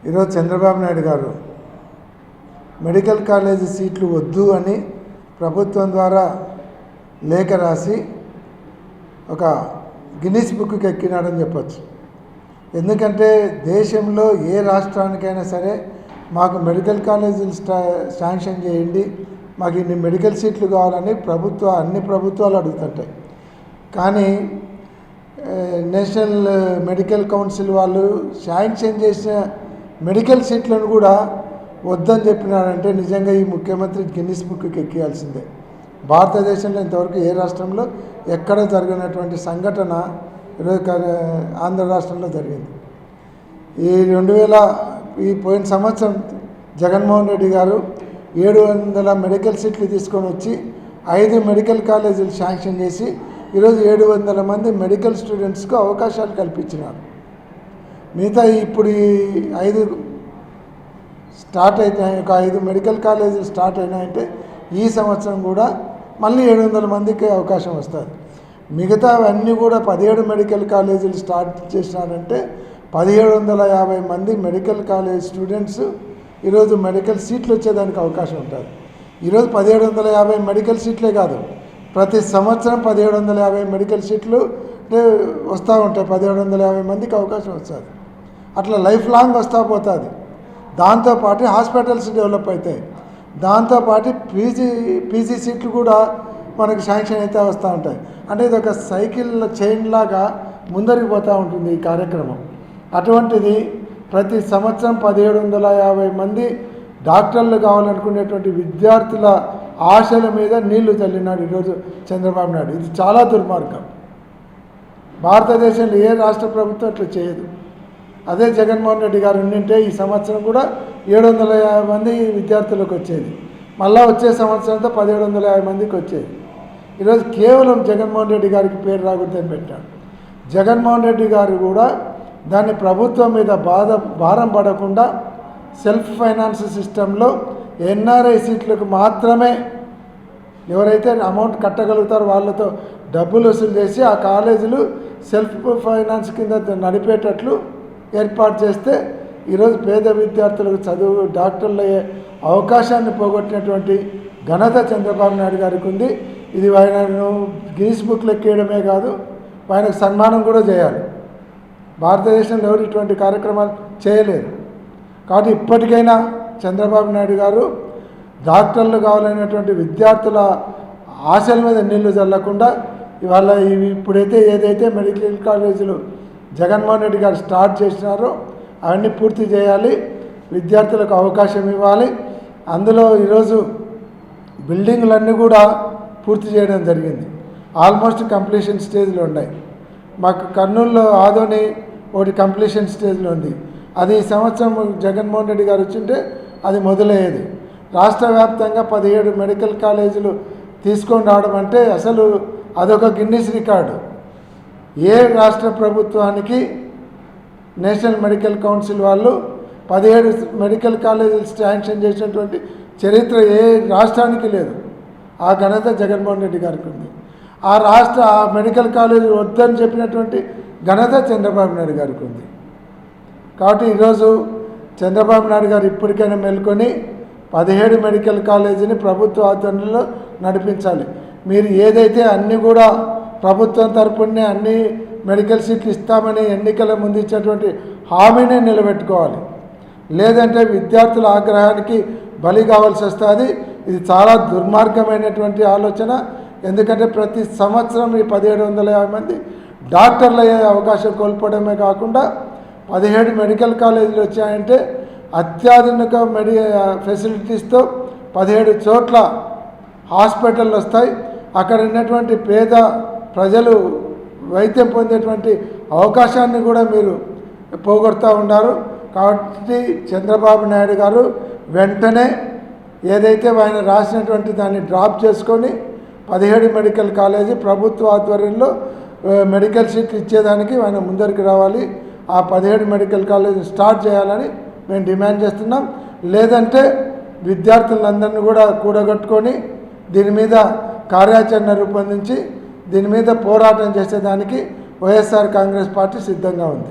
ఈరోజు చంద్రబాబు నాయుడు గారు medical college సీట్లు వద్దు అని ప్రభుత్వం ద్వారా లేఖ రాసి ఒక గిన్నిస్ బుక్కి ఎక్కినాడని చెప్పచ్చు. ఎందుకంటే దేశంలో ఏ రాష్ట్రానికైనా సరే మాకు మెడికల్ కాలేజీలు శాంక్షన్ చేయండి, మాకు ఇన్ని మెడికల్ సీట్లు కావాలని అన్ని ప్రభుత్వాలు అడుగుతుంటాయి. కానీ నేషనల్ మెడికల్ కౌన్సిల్ వాళ్ళు శాంక్షన్ చేసిన మెడికల్ సీట్లను కూడా వద్దని చెప్పినారంటే నిజంగా ఈ ముఖ్యమంత్రి గిన్నిస్ బుక్కి ఎక్కియాల్సిందే. భారతదేశంలో ఇంతవరకు ఏ రాష్ట్రంలో ఎక్కడ జరిగినటువంటి సంఘటన ఈరోజు ఆంధ్ర రాష్ట్రంలో జరిగింది. ఈ పోయిన సంవత్సరం జగన్మోహన్ రెడ్డి గారు 700 మెడికల్ సీట్లు తీసుకొని వచ్చి 5 మెడికల్ కాలేజీలు శాంక్షన్ చేసి ఈరోజు 700 మంది మెడికల్ స్టూడెంట్స్కు అవకాశాలు కల్పించినారు. మిగతా ఇప్పుడు ఈ 5 స్టార్ట్ అయినాయి, ఒక 5 మెడికల్ కాలేజీలు స్టార్ట్ అయినాయంటే ఈ సంవత్సరం కూడా మళ్ళీ 700 మందికి అవకాశం వస్తుంది. మిగతా అన్నీ కూడా 17 మెడికల్ కాలేజీలు స్టార్ట్ చేసినారంటే 1750 మంది మెడికల్ కాలేజ్ స్టూడెంట్స్ ఈరోజు మెడికల్ సీట్లు వచ్చేదానికి అవకాశం ఉంటుంది. ఈరోజు 1750 మెడికల్ సీట్లే కాదు, ప్రతి సంవత్సరం 1750 మెడికల్ సీట్లు వస్తూ ఉంటాయి. 1750 మందికి అవకాశం వస్తుంది. అట్లా లైఫ్ లాంగ్ వస్తూ పోతుంది. దాంతోపాటు హాస్పిటల్స్ డెవలప్ అవుతాయి. దాంతోపాటు పీజీ సీట్లు కూడా మనకు శాంక్షన్ అయితే వస్తూ ఉంటాయి. అంటే ఇది ఒక సైకిల్ చైన్ లాగా ముందరికి పోతూ ఉంటుంది ఈ కార్యక్రమం. అటువంటిది ప్రతి సంవత్సరం 1750 మంది డాక్టర్లు కావాలనుకునేటువంటి విద్యార్థుల ఆశల మీద నీళ్లు చల్లినాడు ఈరోజు చంద్రబాబు నాయుడు. ఇది చాలా దుర్మార్గం. భారతదేశంలో ఏ రాష్ట్ర ప్రభుత్వం అట్లా చేయదు. అదే జగన్మోహన్ రెడ్డి గారు ఉండింటే ఈ సంవత్సరం కూడా 750 మంది విద్యార్థులకు వచ్చేది. మళ్ళీ వచ్చే సంవత్సరంతో 1750 మందికి వచ్చేది. ఈరోజు కేవలం జగన్మోహన్ రెడ్డి గారికి పేరు రాకూడదని పెట్టాడు. జగన్మోహన్ రెడ్డి గారు కూడా దాన్ని ప్రభుత్వం మీద భారం పడకుండా సెల్ఫ్ ఫైనాన్స్ సిస్టంలో ఎన్ఆర్ఐ సీట్లకు మాత్రమే ఎవరైతే అమౌంట్ కట్టగలుగుతారో వాళ్ళతో డబ్బులు వసూలు చేసి ఆ కాలేజీలు సెల్ఫ్ ఫైనాన్స్ కింద నడిపేటట్లు ఏర్పాటు చేస్తే ఈరోజు పేద విద్యార్థులకు చదువు డాక్టర్లు అయ్యే అవకాశాన్ని పోగొట్టినటువంటి ఘనత చంద్రబాబు నాయుడు గారికి ఉంది. ఇది ఆయనను గిన్నిస్ బుక్లో ఎక్కేయడమే కాదు, ఆయనకు సన్మానం కూడా చేయాలి. భారతదేశంలో ఎవరు ఇటువంటి కార్యక్రమాలు చేయలేరు. కాబట్టి ఇప్పటికైనా చంద్రబాబు నాయుడు గారు డాక్టర్లు కావాలనేటువంటి విద్యార్థుల ఆశల మీద నీళ్లు చల్లకుండా ఇవాళ ఇప్పుడైతే ఏదైతే మెడికల్ కాలేజీలు జగన్మోహన్ రెడ్డి గారు స్టార్ట్ చేసినారో అవన్నీ పూర్తి చేయాలి, విద్యార్థులకు అవకాశం ఇవ్వాలి. అందులో ఈరోజు బిల్డింగ్లన్నీ కూడా పూర్తి చేయడం జరిగింది. ఆల్మోస్ట్ కంప్లీషన్ స్టేజ్లో ఉన్నాయి. మాకు కర్నూలులో ఆదోని ఒకటి కంప్లీషన్ స్టేజ్లో ఉంది. అది ఈ సంవత్సరం జగన్మోహన్ రెడ్డి గారు వచ్చింటే అది మొదలయ్యేది. రాష్ట్ర వ్యాప్తంగా 17 మెడికల్ కాలేజీలు తీసుకొని రావడం అంటే అసలు అదొక గిన్నిస్ రికార్డు. ఏ రాష్ట్ర ప్రభుత్వానికి నేషనల్ మెడికల్ కౌన్సిల్ వాళ్ళు 17 మెడికల్ కాలేజీలు శాంక్షన్ చేసినటువంటి చరిత్ర ఏ రాష్ట్రానికి లేదు. ఆ ఘనత జగన్మోహన్ రెడ్డి గారికి ఉంది. ఆ మెడికల్ కాలేజీలు వద్దని చెప్పినటువంటి ఘనత చంద్రబాబు నాయుడు గారికి ఉంది. కాబట్టి ఈరోజు చంద్రబాబు నాయుడు గారు ఇప్పటికైనా మేల్కొని 17 మెడికల్ కాలేజీని ప్రభుత్వ ఆధ్వర్యంలో నడిపించాలి. మీరు ఏదైతే అన్నీ కూడా ప్రభుత్వం తరపునే అన్ని మెడికల్ సీట్లు ఇస్తామని ఎన్నికల ముందు ఇచ్చేటువంటి హామీని నిలబెట్టుకోవాలి. లేదంటే విద్యార్థుల ఆగ్రహానికి బలి కావాల్సి వస్తుంది. ఇది చాలా దుర్మార్గమైనటువంటి ఆలోచన. ఎందుకంటే ప్రతి సంవత్సరం ఈ 1750 మంది డాక్టర్లు అయ్యే అవకాశం కోల్పోవడమే కాకుండా 17 మెడికల్ కాలేజీలు వచ్చాయంటే అత్యాధునిక ఫెసిలిటీస్తో 17 చోట్ల హాస్పిటళ్ళు వస్తాయి. అక్కడ ఉన్నటువంటి పేద ప్రజలు వైద్యం పొందేటువంటి అవకాశాన్ని కూడా మీరు పోగొడుతూ ఉన్నారు. కాబట్టి చంద్రబాబు నాయుడు గారు వెంటనే ఏదైతే ఆయన రాసినటువంటి దాన్ని డ్రాప్ చేసుకొని 17 మెడికల్ కాలేజీ ప్రభుత్వ ఆధ్వర్యంలో మెడికల్ సీట్లు ఇచ్చేదానికి ఆయన ముందరికి రావాలి. ఆ 17 మెడికల్ కాలేజీ స్టార్ట్ చేయాలని మేము డిమాండ్ చేస్తున్నాం. లేదంటే విద్యార్థులందరినీ కూడా కూడగట్టుకొని దీని మీద కార్యాచరణ రూపొందించి దీని మీద పోరాటం చేసేదానికి వైఎస్ఆర్ కాంగ్రెస్ పార్టీ సిద్ధంగా ఉంది.